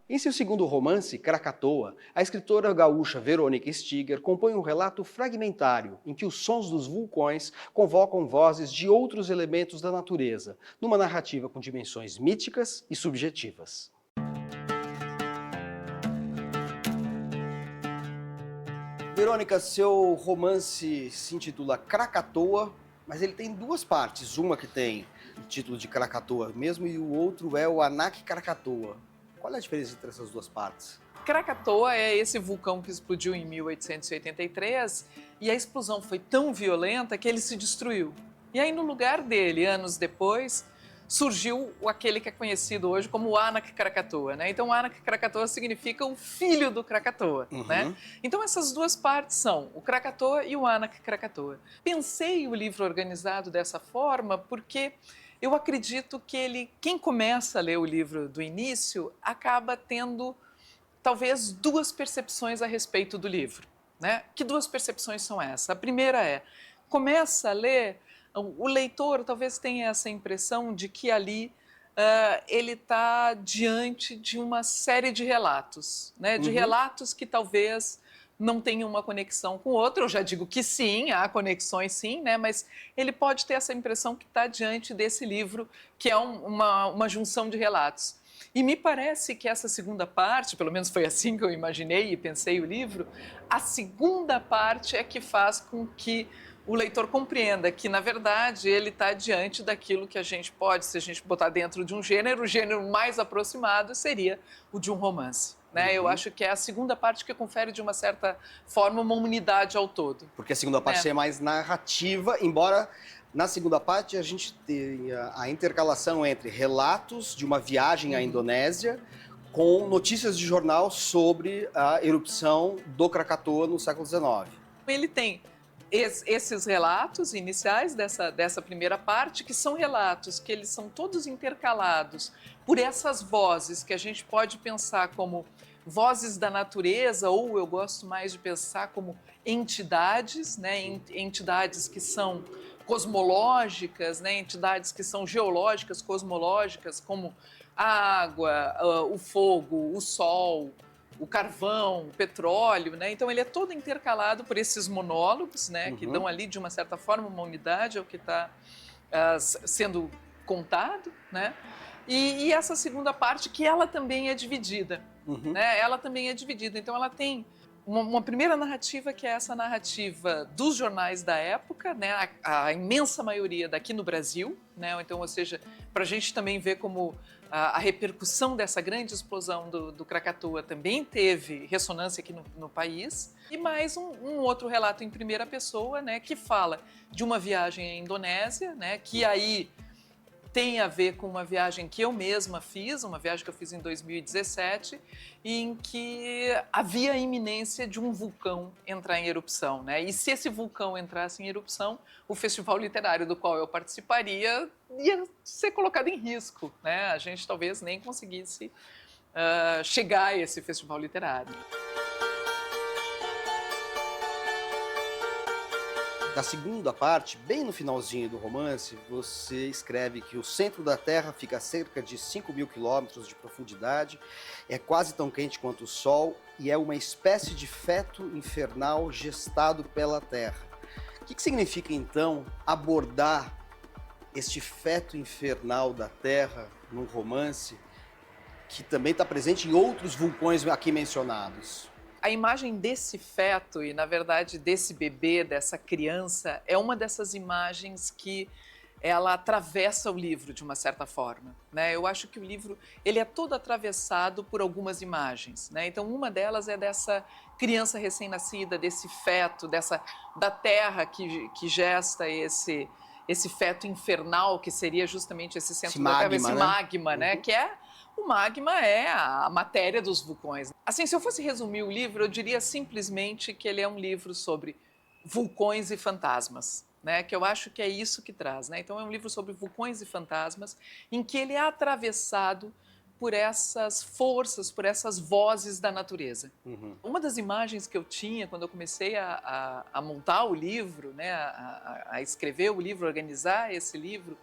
Em seu segundo romance, Krakatoa, a escritora gaúcha Verônica Stiger compõe um relato fragmentário em que os sons dos vulcões convocam vozes de outros elementos da natureza, numa narrativa com dimensões míticas e subjetivas. Verônica, seu romance se intitula Krakatoa, mas ele tem duas partes. Uma que tem o título de Krakatoa mesmo e o outro é o Anak Krakatoa. Qual é a diferença entre essas duas partes? Krakatoa é esse vulcão que explodiu em 1883 e a explosão foi tão violenta que ele se destruiu. E aí, no lugar dele, anos depois, surgiu aquele que é conhecido hoje como o Anak Krakatoa, né? Então, o Anak Krakatoa significa o filho do Krakatoa, né? Então, essas duas partes são o Krakatoa e o Anak Krakatoa. Pensei o livro organizado dessa forma porque eu acredito que quem começa a ler o livro do início acaba tendo talvez duas percepções a respeito do livro, né? Que duas percepções são essas? A primeira é, começa a ler, o leitor talvez tenha essa impressão de que ali ele está diante de uma série de relatos, né? De relatos que talvez não tenham uma conexão com o outro. Eu já digo que sim, há conexões sim, né? Mas ele pode ter essa impressão que está diante desse livro, que é uma junção de relatos. E me parece que essa segunda parte, pelo menos foi assim que eu imaginei e pensei o livro, a segunda parte é que faz com que o leitor compreenda que, na verdade, ele está diante daquilo que a gente pode, se a gente botar dentro de um gênero, o gênero mais aproximado seria o de um romance. Né? Eu acho que é a segunda parte que confere, de uma certa forma, uma unidade ao todo. Porque a segunda parte é mais narrativa, embora na segunda parte a gente tenha a intercalação entre relatos de uma viagem à Indonésia com notícias de jornal sobre a erupção do Krakatoa no século XIX. Ele tem esses relatos iniciais dessa primeira parte, que são relatos que eles são todos intercalados por essas vozes que a gente pode pensar como vozes da natureza, ou eu gosto mais de pensar como entidades, né? Entidades que são cosmológicas, né? Entidades que são geológicas, cosmológicas, como a água, o fogo, o sol, o carvão, o petróleo, né? Então ele é todo intercalado por esses monólogos, né? Que dão ali, de uma certa forma, uma unidade ao que está sendo contado, né? E essa segunda parte, que ela também é dividida, né? Ela também é dividida. Então ela tem uma primeira narrativa, que é essa narrativa dos jornais da época, né? A imensa maioria daqui no Brasil, né? Então, ou seja, para a gente também ver como a repercussão dessa grande explosão do Krakatoa também teve ressonância aqui no país. E mais um outro relato em primeira pessoa, né? Que fala de uma viagem à Indonésia, né? Que aí tem a ver com uma viagem que eu mesma fiz, uma viagem que eu fiz em 2017, em que havia a iminência de um vulcão entrar em erupção, né? E se esse vulcão entrasse em erupção, o festival literário do qual eu participaria ia ser colocado em risco, né? A gente talvez nem conseguisse chegar a esse festival literário. Na segunda parte, bem no finalzinho do romance, você escreve que o centro da Terra fica a cerca de 5.000 quilômetros de profundidade, é quase tão quente quanto o Sol e é uma espécie de feto infernal gestado pela Terra. O que significa, então, abordar este feto infernal da Terra no romance, que também está presente em outros vulcões aqui mencionados? A imagem desse feto e, na verdade, desse bebê, dessa criança, é uma dessas imagens que ela atravessa o livro de uma certa forma, né? Eu acho que o livro ele é todo atravessado por algumas imagens, né? Então, uma delas é dessa criança recém-nascida, desse feto, da terra que gesta esse feto infernal, que seria justamente esse centro da Terra, esse magma, né? Que é o magma é a matéria dos vulcões. Assim, se eu fosse resumir o livro, eu diria simplesmente que ele é um livro sobre vulcões e fantasmas, né? Que eu acho que é isso que traz, né? Então é um livro sobre vulcões e fantasmas, em que ele é atravessado por essas forças, por essas vozes da natureza. Uma das imagens que eu tinha quando eu comecei a montar o livro, né? A escrever o livro, organizar esse livro,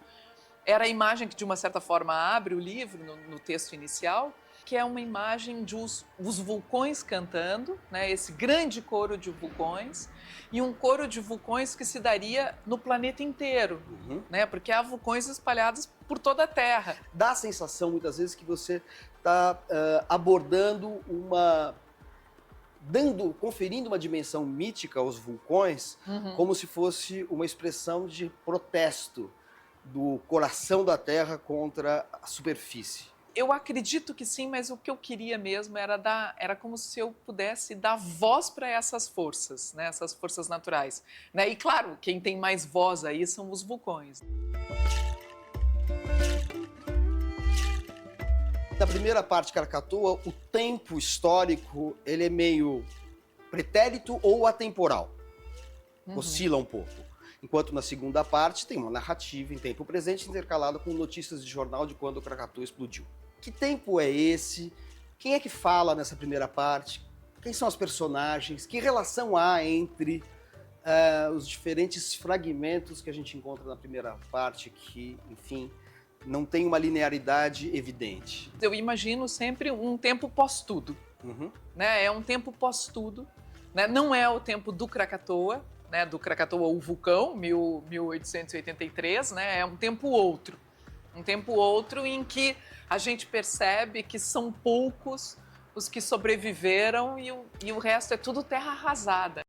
era a imagem que, de uma certa forma, abre o livro no texto inicial, que é uma imagem de os vulcões cantando, né, esse grande coro de vulcões, e um coro de vulcões que se daria no planeta inteiro, né, porque há vulcões espalhados por toda a Terra. Dá a sensação, muitas vezes, que você está abordando conferindo uma dimensão mítica aos vulcões, como se fosse uma expressão de protesto do coração da Terra contra a superfície. Eu acredito que sim, mas o que eu queria mesmo era como se eu pudesse dar voz para essas forças, né, essas forças naturais, né? E claro, quem tem mais voz aí são os vulcões. Na primeira parte, Krakatoa, o tempo histórico ele é meio pretérito ou atemporal, oscila um pouco. Enquanto na segunda parte tem uma narrativa em tempo presente intercalada com notícias de jornal de quando o Krakatoa explodiu. Que tempo é esse? Quem é que fala nessa primeira parte? Quem são os personagens? Que relação há entre os diferentes fragmentos que a gente encontra na primeira parte que, enfim, não tem uma linearidade evidente? Eu imagino sempre um tempo pós-tudo, né? É um tempo pós-tudo, né? Não é o tempo do Krakatoa, né? Do Krakatoa, o vulcão, 1883, né? É um tempo outro em que a gente percebe que são poucos os que sobreviveram e o resto é tudo terra arrasada.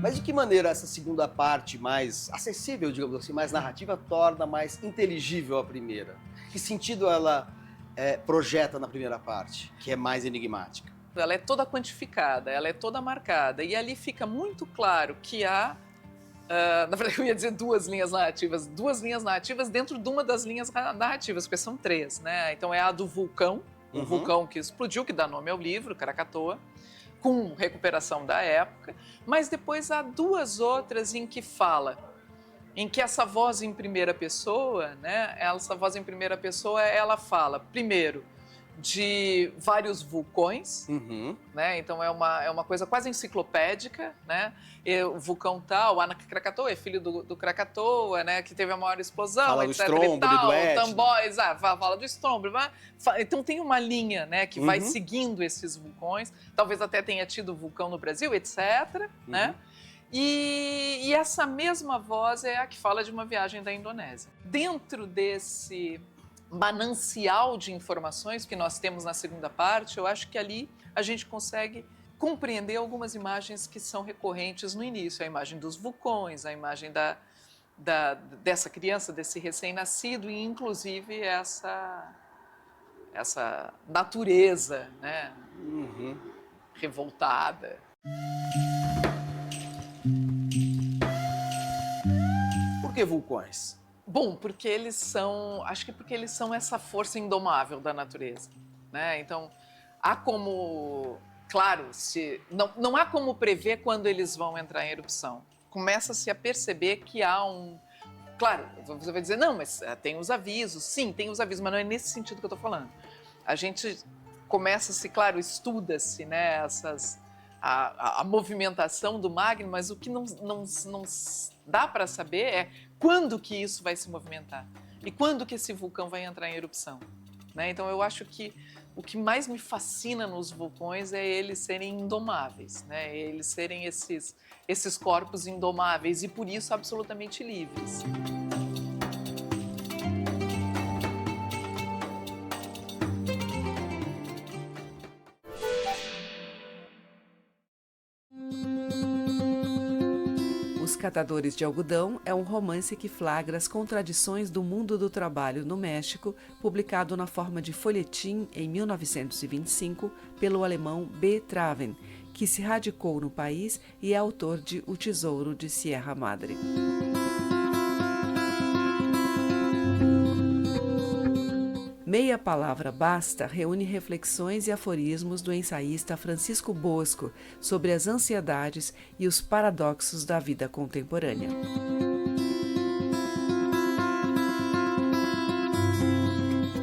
Mas de que maneira essa segunda parte mais acessível, digamos assim, mais narrativa, torna mais inteligível a primeira? Que sentido ela projeta na primeira parte, que é mais enigmática? Ela é toda quantificada, ela é toda marcada, e ali fica muito claro que há, na verdade eu ia dizer duas linhas narrativas dentro de uma das linhas narrativas, porque são três, né? Então é a do vulcão, o vulcão que explodiu, que dá nome ao livro, Krakatoa, com recuperação da época, mas depois há duas outras em que essa voz em primeira pessoa, né? Essa voz em primeira pessoa, ela fala, primeiro, de vários vulcões, né? Então é uma coisa quase enciclopédica, né? O vulcão tal, o Krakatoa é filho do Krakatoa, né? Que teve a maior explosão, fala etc. do Stromboli, do Etna. Tambóis, fala do Stromboli. Então tem uma linha, né? Que vai seguindo esses vulcões. Talvez até tenha tido vulcão no Brasil, etc. Né? E essa mesma voz é a que fala de uma viagem da Indonésia. Dentro desse manancial de informações que nós temos na segunda parte, eu acho que ali a gente consegue compreender algumas imagens que são recorrentes no início, a imagem dos vulcões, a imagem dessa criança, desse recém-nascido e inclusive essa natureza, né, revoltada. Por que vulcões? Bom, porque eles são essa força indomável da natureza, né? Então, há como, claro, não há como prever quando eles vão entrar em erupção. Começa-se a perceber que há claro, você vai dizer, não, mas tem os avisos. Sim, tem os avisos, mas não é nesse sentido que eu estou falando. A gente começa-se, claro, estuda-se, né, a movimentação do magma, mas o que não dá para saber é quando que isso vai se movimentar e quando que esse vulcão vai entrar em erupção, né? Então eu acho que o que mais me fascina nos vulcões é eles serem indomáveis, né? Eles serem esses corpos indomáveis e por isso absolutamente livres. Os Catadores de Algodão é um romance que flagra as contradições do mundo do trabalho no México, publicado na forma de folhetim em 1925 pelo alemão B. Traven, que se radicou no país e é autor de O Tesouro de Sierra Madre. Meia Palavra Basta reúne reflexões e aforismos do ensaísta Francisco Bosco sobre as ansiedades e os paradoxos da vida contemporânea.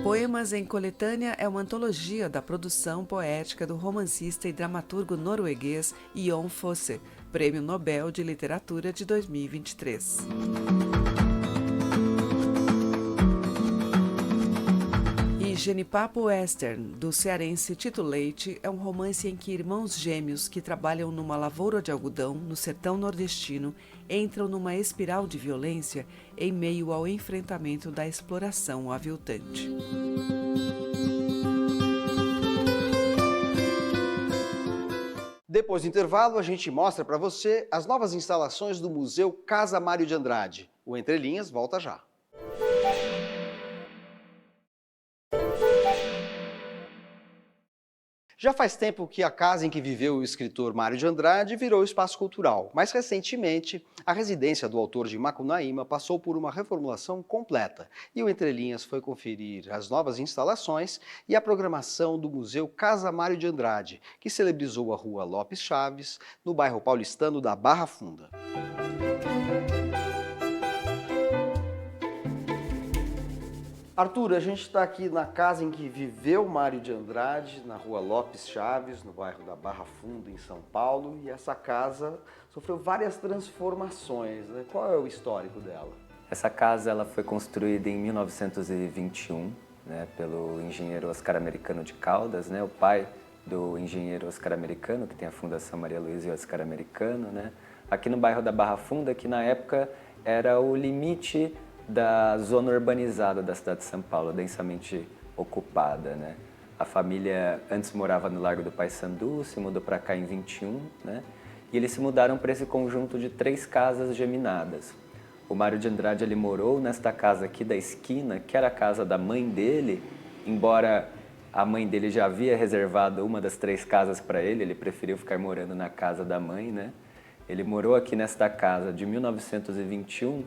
Poemas em Coletânea é uma antologia da produção poética do romancista e dramaturgo norueguês Jon Fosse, Prêmio Nobel de Literatura de 2023. Genipapo Western, do cearense Tito Leite, é um romance em que irmãos gêmeos que trabalham numa lavoura de algodão no sertão nordestino entram numa espiral de violência em meio ao enfrentamento da exploração aviltante. Depois do intervalo, a gente mostra para você as novas instalações do Museu Casa Mário de Andrade. O Entre Linhas volta já. Já faz tempo que a casa em que viveu o escritor Mário de Andrade virou espaço cultural, mas recentemente a residência do autor de Macunaíma passou por uma reformulação completa e o Entre Linhas foi conferir as novas instalações e a programação do Museu Casa Mário de Andrade, que celebrizou a Rua Lopes Chaves, no bairro paulistano da Barra Funda. Arthur, a gente está aqui na casa em que viveu Mário de Andrade, na Rua Lopes Chaves, no bairro da Barra Funda, em São Paulo, e essa casa sofreu várias transformações, né? Qual é o histórico dela? Essa casa ela foi construída em 1921, né, pelo engenheiro Oscar Americano de Caldas, né, o pai do engenheiro Oscar Americano, que tem a Fundação Maria Luísa e Oscar Americano, né, aqui no bairro da Barra Funda, que na época era o limite da zona urbanizada da cidade de São Paulo, densamente ocupada, né. A família antes morava no Largo do Paissandu, se mudou para cá em 21, né, e eles se mudaram para esse conjunto de 3 casas geminadas. O Mário de Andrade ele morou nesta casa aqui da esquina, que era a casa da mãe dele, embora a mãe dele já havia reservado uma das 3 casas para ele, ele preferiu ficar morando na casa da mãe, né? Ele morou aqui nesta casa de 1921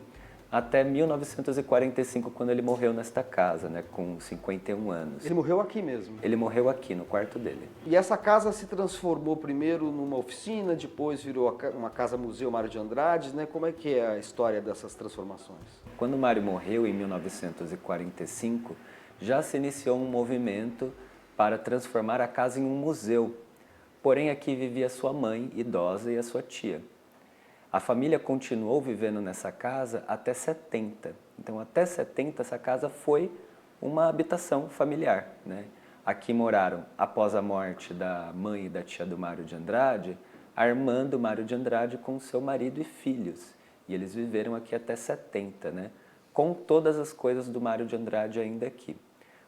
até 1945, quando ele morreu nesta casa, né, com 51 anos. Ele morreu aqui mesmo? Ele morreu aqui, no quarto dele. E essa casa se transformou primeiro numa oficina, depois virou uma casa-museu Mário de Andrade, né? Como é que é a história dessas transformações? Quando o Mário morreu, em 1945, já se iniciou um movimento para transformar a casa em um museu. Porém, aqui vivia sua mãe, idosa, e a sua tia. A família continuou vivendo nessa casa até 70. Então, até 70, essa casa foi uma habitação familiar, né? Aqui moraram, após a morte da mãe e da tia do Mário de Andrade, a irmã do Mário de Andrade com seu marido e filhos. E eles viveram aqui até 70, né? Com todas as coisas do Mário de Andrade ainda aqui.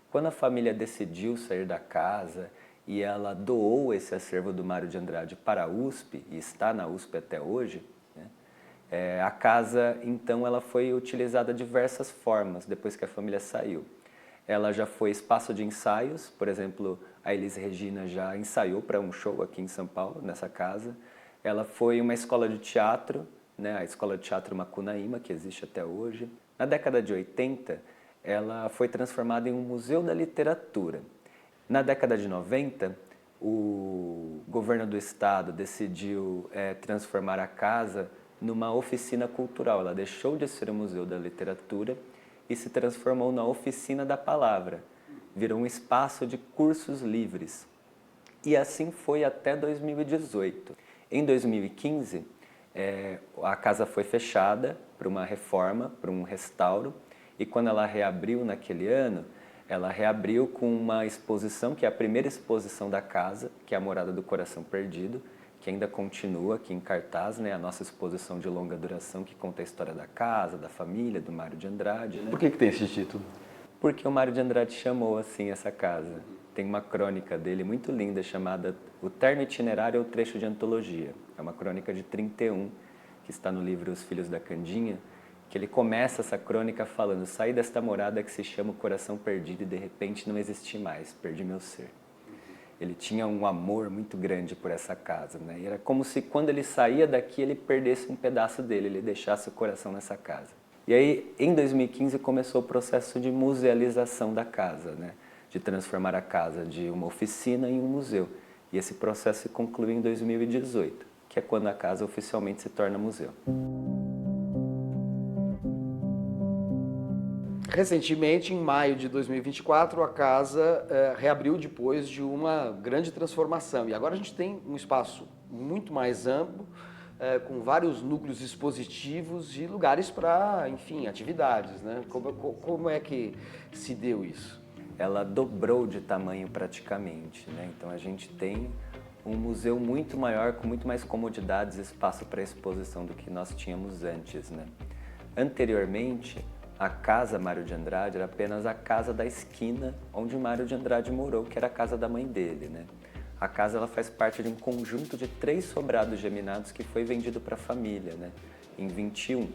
Quando a família decidiu sair da casa e ela doou esse acervo do Mário de Andrade para a USP, e está na USP até hoje, a casa, então, ela foi utilizada de diversas formas depois que a família saiu. Ela já foi espaço de ensaios, por exemplo, a Elis Regina já ensaiou para um show aqui em São Paulo, nessa casa. Ela foi uma escola de teatro, né, a Escola de Teatro Macunaíma, que existe até hoje. Na década de 80, ela foi transformada em um museu da literatura. Na década de 90, o governo do estado decidiu transformar a casa numa oficina cultural. Ela deixou de ser um museu da literatura e se transformou na oficina da palavra. Virou um espaço de cursos livres. E assim foi até 2018. Em 2015, a casa foi fechada para uma reforma, para um restauro, e quando ela reabriu naquele ano, ela reabriu com uma exposição, que é a primeira exposição da casa, que é a Morada do Coração Perdido, que ainda continua aqui em cartaz, né? A nossa exposição de longa duração que conta a história da casa, da família, do Mário de Andrade. Né? Por que tem esse título? Porque o Mário de Andrade chamou assim essa casa. Tem uma crônica dele muito linda chamada O Terno Itinerário ou Trecho de Antologia. É uma crônica de 31, que está no livro Os Filhos da Candinha, que ele começa essa crônica falando: saí desta morada que se chama o coração perdido e de repente não existi mais, perdi meu ser. Ele tinha um amor muito grande por essa casa, né? E era como se quando ele saía daqui ele perdesse um pedaço dele, ele deixasse o coração nessa casa. E aí, em 2015, começou o processo de musealização da casa, né? De transformar a casa de uma oficina em um museu. E esse processo se conclui em 2018, que é quando a casa oficialmente se torna museu. Recentemente, em maio de 2024, a casa reabriu depois de uma grande transformação. E agora a gente tem um espaço muito mais amplo, com vários núcleos expositivos e lugares para, enfim, atividades, né? Como é que se deu isso? ela dobrou de tamanho praticamente, né? Então a gente tem um museu muito maior, com muito mais comodidades e espaço para exposição do que nós tínhamos antes, né? Anteriormente, a casa Mário de Andrade era apenas a casa da esquina onde Mário de Andrade morou, que era a casa da mãe dele, né? A casa ela faz parte de um conjunto de 3 sobrados geminados que foi vendido para a família, né? Em 21.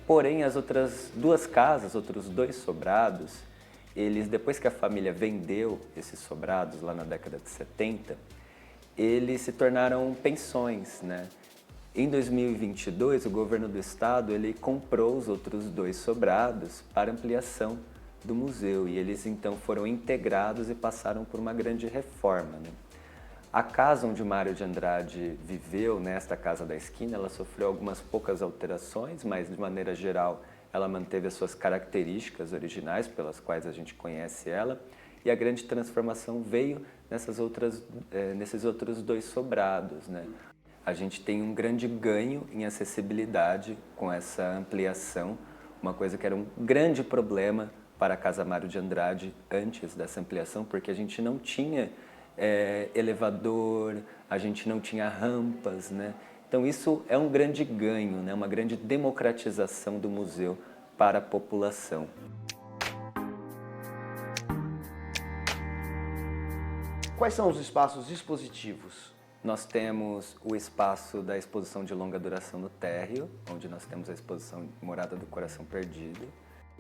Porém, as outras 2 casas, outros 2 sobrados, eles, depois que a família vendeu esses sobrados lá na década de 70, eles se tornaram pensões, né? Em 2022, o governo do estado ele comprou os outros 2 sobrados para ampliação do museu e eles então foram integrados e passaram por uma grande reforma, né? A casa onde Mário de Andrade viveu, nesta casa da esquina, ela sofreu algumas poucas alterações, mas de maneira geral ela manteve as suas características originais pelas quais a gente conhece ela, e a grande transformação veio nesses outros 2 sobrados, né? A gente tem um grande ganho em acessibilidade com essa ampliação, uma coisa que era um grande problema para a Casa Mário de Andrade antes dessa ampliação, porque a gente não tinha elevador, a gente não tinha rampas, né? Então isso é um grande ganho, né? Uma grande democratização do museu para a população. Quais são os espaços expositivos? Nós temos o espaço da exposição de longa duração no térreo, onde nós temos a exposição Morada do Coração Perdido.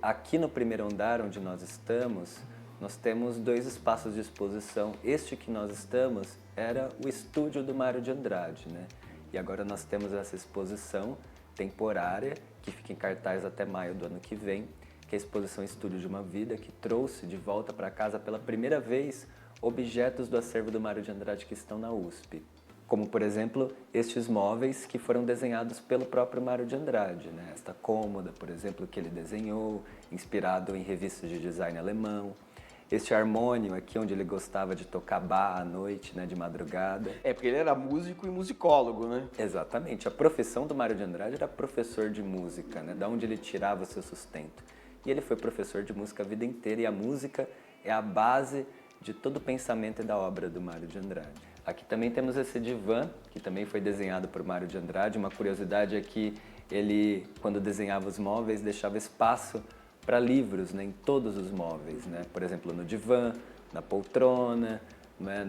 Aqui no primeiro andar, onde nós estamos, nós temos 2 espaços de exposição. Este que nós estamos era o estúdio do Mário de Andrade, né? E agora nós temos essa exposição temporária, que fica em cartaz até maio do ano que vem, que é a exposição Estúdio de uma Vida, que trouxe de volta para casa pela primeira vez objetos do acervo do Mário de Andrade que estão na USP. Como, por exemplo, estes móveis que foram desenhados pelo próprio Mário de Andrade, né? Esta cômoda, por exemplo, que ele desenhou, inspirado em revistas de design alemão. Este harmônio aqui, onde ele gostava de tocar bar à noite, né, de madrugada. É porque ele era músico e musicólogo, né? Exatamente. A profissão do Mário de Andrade era professor de música, né, da onde ele tirava o seu sustento. E ele foi professor de música a vida inteira, e a música é a base de todo o pensamento e da obra do Mário de Andrade. Aqui também temos esse divã, que também foi desenhado por Mário de Andrade. Uma curiosidade é que ele, quando desenhava os móveis, deixava espaço para livros, né, em todos os móveis, né? Por exemplo, no divã, na poltrona, né,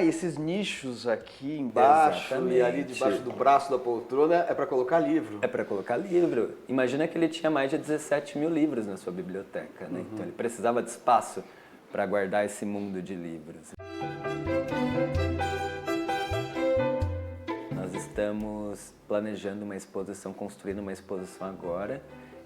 Esses nichos aqui embaixo. Exatamente. E ali debaixo do braço da poltrona é para colocar livro. É para colocar livro. Imagina que ele tinha mais de 17 mil livros na sua biblioteca, né? Então ele precisava de espaço para guardar esse mundo de livros. Nós estamos planejando uma exposição, construindo uma exposição agora,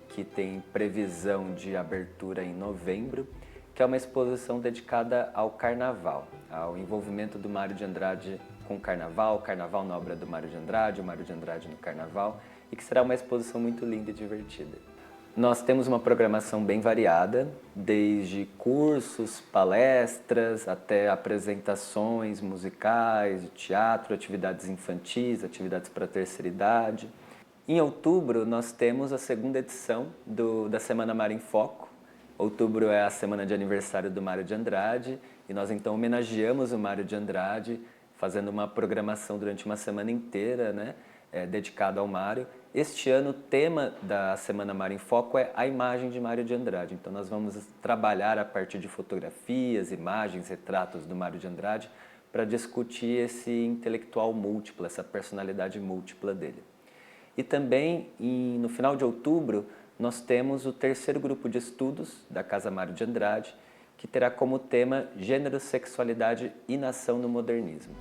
que tem previsão de abertura em novembro, que é uma exposição dedicada ao carnaval, ao envolvimento do Mário de Andrade com o carnaval na obra do Mário de Andrade, o Mário de Andrade no carnaval, e que será uma exposição muito linda e divertida. Nós temos uma programação bem variada, desde cursos, palestras, até apresentações musicais, de teatro, atividades infantis, atividades para a terceira idade. Em outubro, nós temos a 2ª edição da Semana Mário em Foco. Outubro é a semana de aniversário do Mário de Andrade e nós então homenageamos o Mário de Andrade, fazendo uma programação durante uma semana inteira, né, dedicada ao Mário. Este ano o tema da Semana Mário em Foco é a imagem de Mário de Andrade. Então nós vamos trabalhar a partir de fotografias, imagens, retratos do Mário de Andrade para discutir esse intelectual múltiplo, essa personalidade múltipla dele. E também, no final de outubro, nós temos o 3º grupo de estudos da Casa Mário de Andrade, que terá como tema Gênero, Sexualidade e Nação no Modernismo.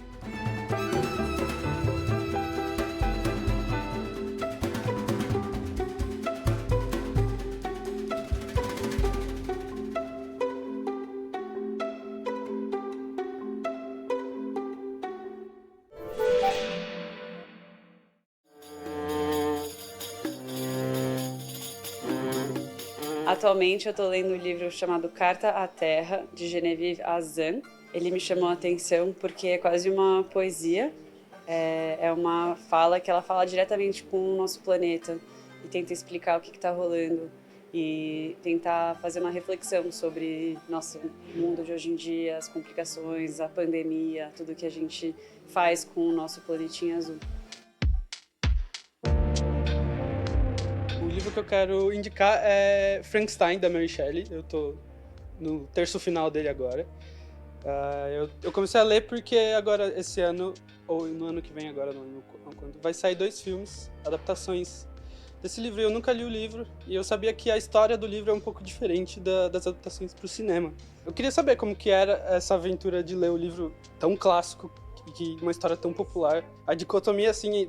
Atualmente eu estou lendo um livro chamado Carta à Terra, de Geneviève Azan. Ele me chamou a atenção porque é quase uma poesia, é uma fala que ela fala diretamente com o nosso planeta e tenta explicar o que está rolando e tentar fazer uma reflexão sobre nosso mundo de hoje em dia, as complicações, a pandemia, tudo que a gente faz com o nosso planetinha azul. O livro que eu quero indicar é Frankenstein, da Mary Shelley. Eu tô no terço final dele agora. Eu comecei a ler porque agora, esse ano, ou no ano que vem agora, não lembro quando, vai sair 2 filmes, adaptações desse livro. Eu nunca li o livro e eu sabia que a história do livro é um pouco diferente das adaptações para o cinema. Eu queria saber como que era essa aventura de ler o livro tão clássico e uma história tão popular. A dicotomia assim,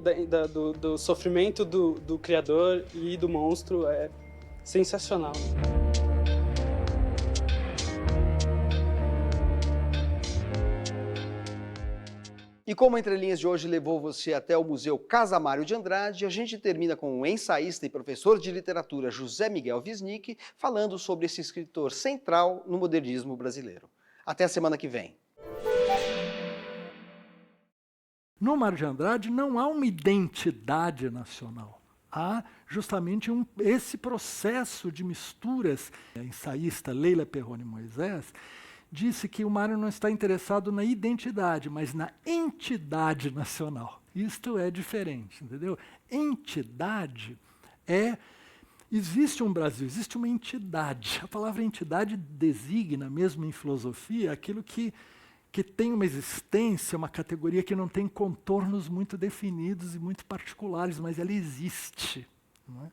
do sofrimento do criador e do monstro é sensacional. E como a Entre Linhas de hoje levou você até o Museu Casamário de Andrade, a gente termina com o ensaísta e professor de literatura José Miguel Wisnik falando sobre esse escritor central no modernismo brasileiro. Até a semana que vem. No Mário de Andrade não há uma identidade nacional. Há justamente esse processo de misturas. A ensaísta Leila Perrone Moisés disse que o Mário não está interessado na identidade, mas na entidade nacional. Isto é diferente, entendeu? Entidade existe um Brasil, existe uma entidade. A palavra entidade designa, mesmo em filosofia, aquilo que tem uma existência, uma categoria que não tem contornos muito definidos e muito particulares, mas ela existe. Não é?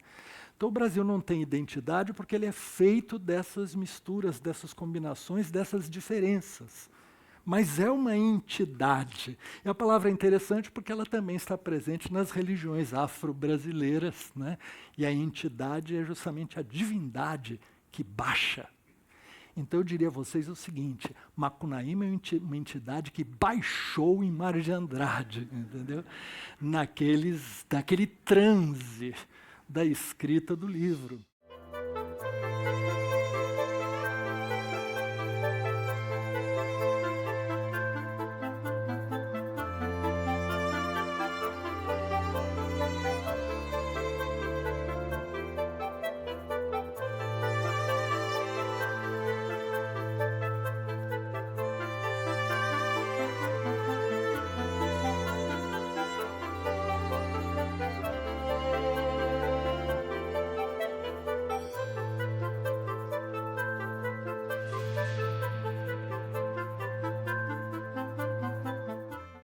Então o Brasil não tem identidade porque ele é feito dessas misturas, dessas combinações, dessas diferenças. Mas é uma entidade. E a palavra é interessante porque ela também está presente nas religiões afro-brasileiras, né? E a entidade é justamente a divindade que baixa. Então eu diria a vocês o seguinte: Macunaíma é uma entidade que baixou em Mário de Andrade, entendeu? Naquele transe da escrita do livro.